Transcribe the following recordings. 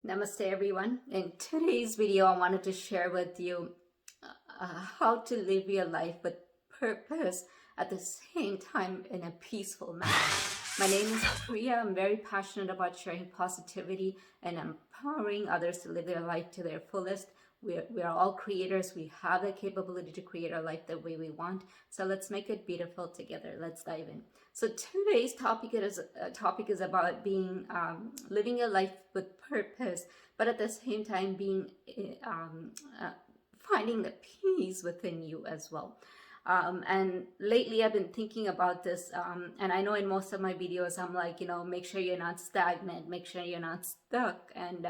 Namaste everyone. In today's video, I wanted to share with you how to live your life with purpose at the same time in a peaceful manner. My name is Priya. I'm very passionate about sharing positivity and empowering others to live their life to their fullest. We are all creators. We have the capability to create our life the way we want. So let's make it beautiful together. Let's dive in. So today's topic is about being living a life with purpose, but at the same time being finding the peace within you as well. And lately I've been thinking about this, and I know in most of my videos I'm like, make sure you're not stagnant, make sure you're not stuck, and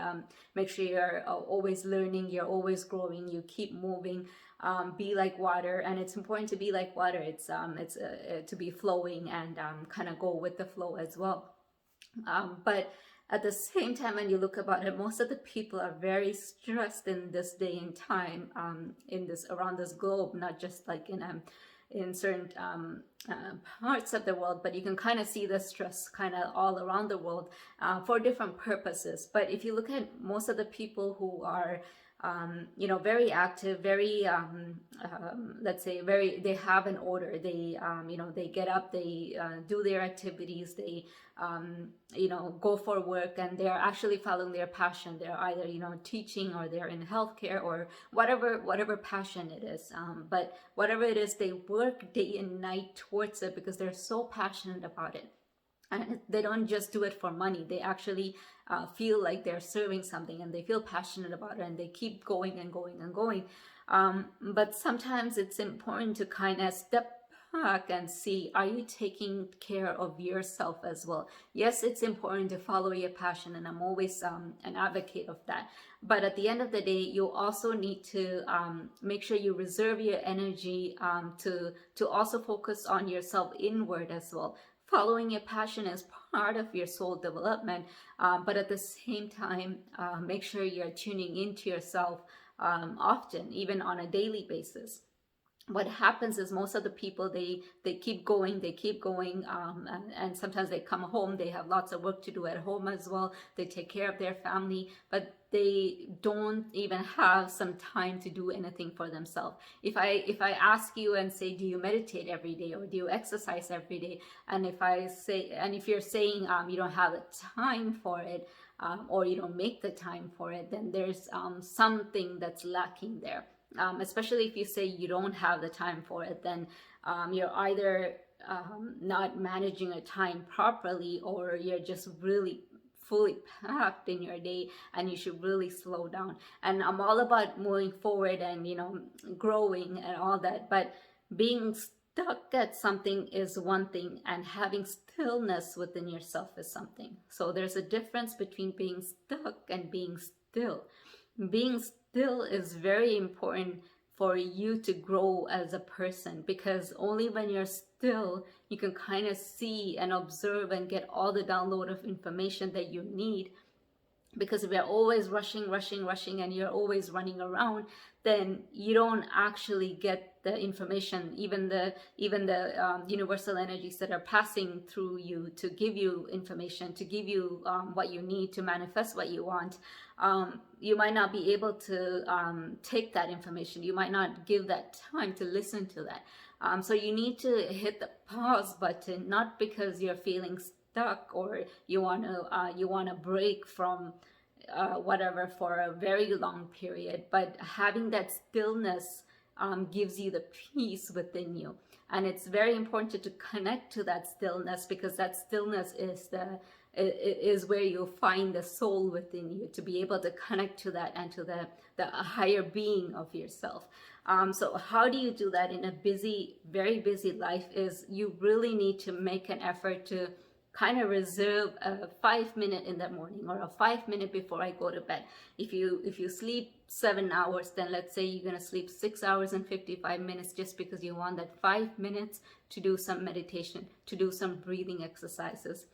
make sure you're always learning, you're always growing, you keep moving. Be like water, and it's important to be like water. It's to be flowing and kind of go with the flow as well. But at the same time, when you look about it, most of the people are very stressed in this day and time, around this globe, not just like in certain parts of the world, but you can kind of see the stress kind of all around the world for different purposes. But if you look at most of the people who are very active, very, let's say, they have an order. They get up, they do their activities, they, go for work, and they're actually following their passion. They're either, teaching, or they're in healthcare, or whatever passion it is. But whatever it is, they work day and night towards it because they're so passionate about it. And they don't just do it for money. They actually feel like they're serving something, and they feel passionate about it, and they keep going and going and going. But sometimes it's important to kind of step back and see, are you taking care of yourself as well? Yes, it's important to follow your passion, and I'm always an advocate of that. But at the end of the day, you also need to make sure you reserve your energy to also focus on yourself inward as well. Following your passion is part of your soul development, but at the same time, make sure you're tuning into yourself often, even on a daily basis. What happens is most of the people, they keep going, and sometimes they come home, they have lots of work to do at home as well, they take care of their family, but they don't even have some time to do anything for themselves. If I ask you and say, do you meditate every day, or do you exercise every day, and if you're saying you don't have the time for it, or you don't make the time for it, then there's something that's lacking there. Especially if you say you don't have the time for it, then you're either not managing your time properly, or you're just really fully packed in your day, and you should really slow down. And I'm all about moving forward and growing and all that, but being stuck at something is one thing, and having stillness within yourself is something. So there's a difference between being stuck and being still. Being still is very important for you to grow as a person, because only when you're still, you can kind of see and observe and get all the download of information that you need. Because if you're always rushing, and you're always running around, then you don't actually get the information, even the universal energies that are passing through you to give you information, to give you what you need to manifest what you want. You might not be able to take that information. You might not give that time to listen to that. So you need to hit the pause button, not because you're feeling stuck, or you want to break from whatever for a very long period, but having that stillness gives you the peace within you. And it's very important to connect to that stillness, because that stillness is where you'll find the soul within you, to be able to connect to that and to the higher being of yourself. So how do you do that in a very busy life? Is you really need to make an effort to kind of reserve a 5 minute in the morning, or a 5 minute before I go to bed. If you sleep 7 hours, then let's say you're gonna sleep 6 hours and 55 minutes, just because you want that 5 minutes to do some meditation, to do some breathing exercises.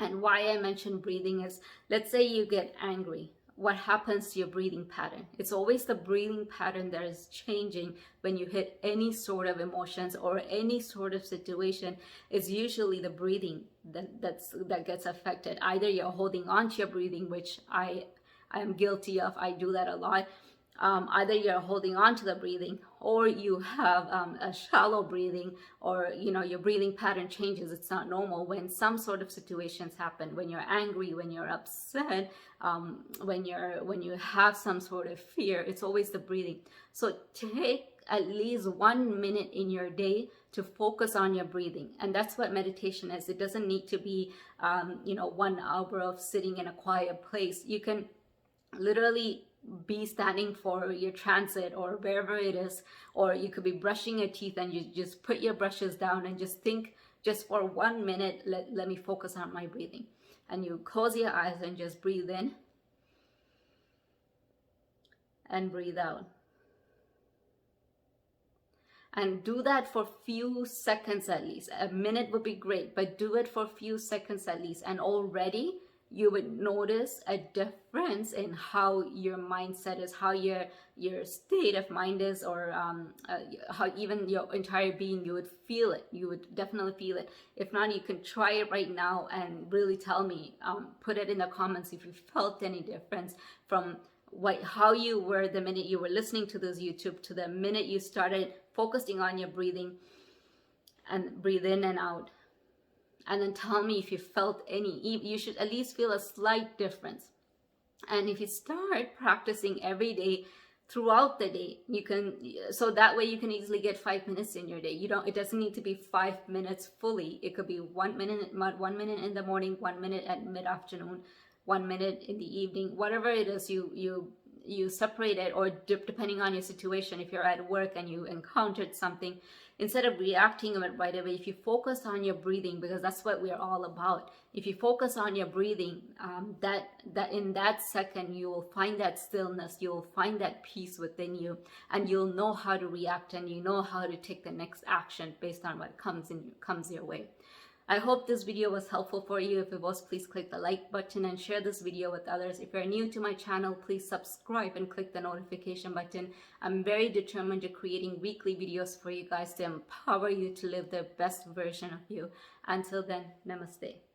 And why I mention breathing is, let's say you get angry. What happens to your breathing pattern? It's always the breathing pattern that is changing when you hit any sort of emotions or any sort of situation. It's usually the breathing that gets affected. Either you're holding on to your breathing, which I I am guilty of. I do that a lot. Either you're holding on to the breathing, or you have a shallow breathing, or your breathing pattern changes. It's not normal when some sort of situations happen, when you're angry, when you're upset, when you have some sort of fear. It's always the breathing. So take at least 1 minute in your day to focus on your breathing. And that's what meditation is. It doesn't need to be 1 hour of sitting in a quiet place. You can literally be standing for your transit or wherever it is, or you could be brushing your teeth and you just put your brushes down and just think, just for 1 minute, let me focus on my breathing. And you close your eyes and just breathe in and breathe out. And do that for few seconds at least. A minute would be great, but do it for a few seconds at least. And already you would notice a difference in how your mindset is, how your state of mind is, or how even your entire being, you would feel it. You would definitely feel it. If not, you can try it right now and really tell me, put it in the comments if you felt any difference from how you were the minute you were listening to this YouTube to the minute you started focusing on your breathing, and breathe in and out. And then tell me if you felt any. You should at least feel a slight difference. And if you start practicing every day throughout the day, you can, so that way you can easily get 5 minutes in your day. It doesn't need to be 5 minutes fully. It could be 1 minute, 1 minute in the morning, 1 minute at mid-afternoon, 1 minute in the evening, whatever it is you separate it, or depending on your situation. If you're at work and you encountered something, instead of reacting to it right away, if you focus on your breathing, because that's what we're all about. If you focus on your breathing, that in that second you will find that stillness, you will find that peace within you, and you'll know how to react, and you know how to take the next action based on what comes your way. I hope this video was helpful for you. If it was, please click the like button and share this video with others. If you're new to my channel, please subscribe and click the notification button. I'm very determined to creating weekly videos for you guys to empower you to live the best version of you. Until then, namaste.